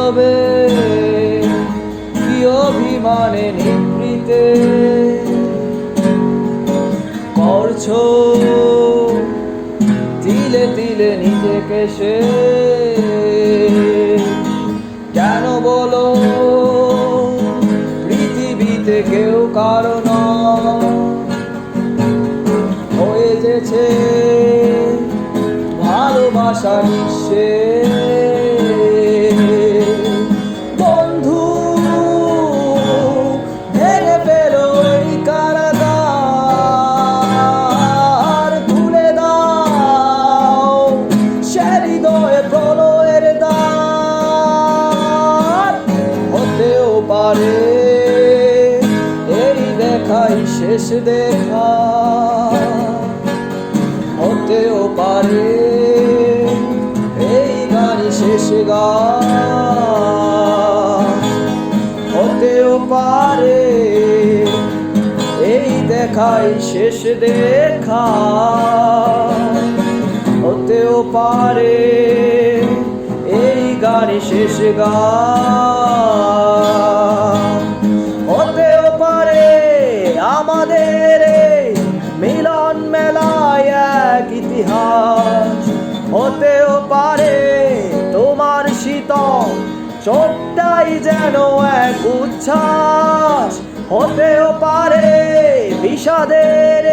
নীরবে কি অভিমানে নিভৃতে করছো তিলে তিলে নিজেকে সে কেন বলো পৃথিবীতে কেউ কারণ হয়ে যেছে ভালোবাসা নিঃশেষ। বন্ধু ভেঙে ফেলো এই কারাগার, তুলে দাও সে হৃদয়ে প্রলয়ের দ্বার। হতেও পারে এই দেখাই শেষ দেখা, হতেও পারে এই গানই শেষ গান, হতেও পারে এই দেখাই শেষ দেখা, হতেও পারে এই গানই শেষ গান, হতেও পারে আমাদের মিলন মেলায় এক ইতিহাস, হতেও পারে তোমার শীতল চোখটাই যেন এক উচ্ছ্বাস, হতেও পারে বিষাদের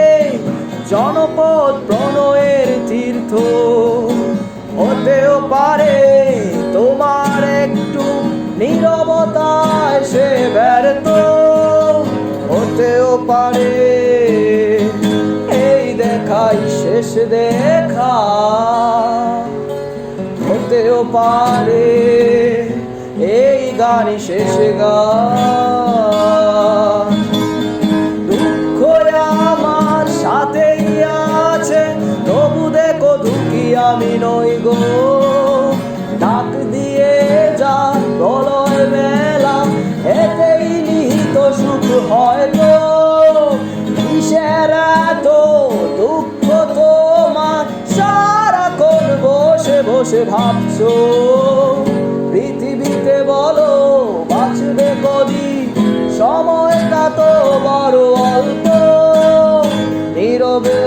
জনপদ প্রণয়ের তীর্থ, হতেও পারে তোমার একটু নীরবতায় সে ব্যর্থ, হতেও পারে এই দেখাই শেষ দেখা, হতেও পারে এই গানই শেষ গান। দুঃখ আমার সাথেই আছে তবু দেখো দুঃখী আমি নই গো, ডাক দিয়ে যা প্রলয় বেলা এতেই নিহিত সুখ হয় গো। কিসের এত দুঃখ তোমার সারাক্ষণ বসে বসে ভাবছো, পৃথিবীতে বলো বাঁচবে কদিন সময়টা তো বড় অল্প। নীরবে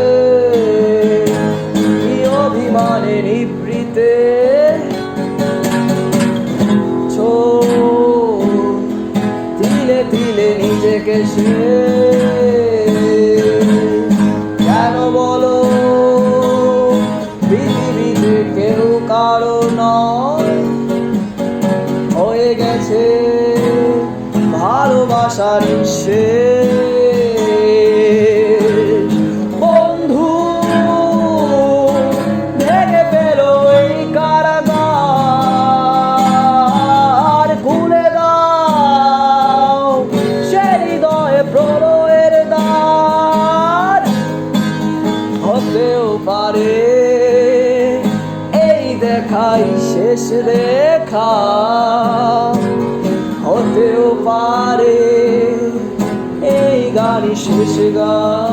কি অভিমানে নিভৃতে তিলে তিলে নিজেকে সে কেন বলো পৃথিবীতে কেউ কারো নয় হয়ে গেছে ভালোবাসার শেষ। বন্ধু ভেঙে ফেলো এই কারাগার, খুলে দাও সে হৃদয়ে প্রলয়ের দ্বার। হতেও পারে এই দেখাই শেষ দেখা, হতেও পারে এই গানই শেষ গান।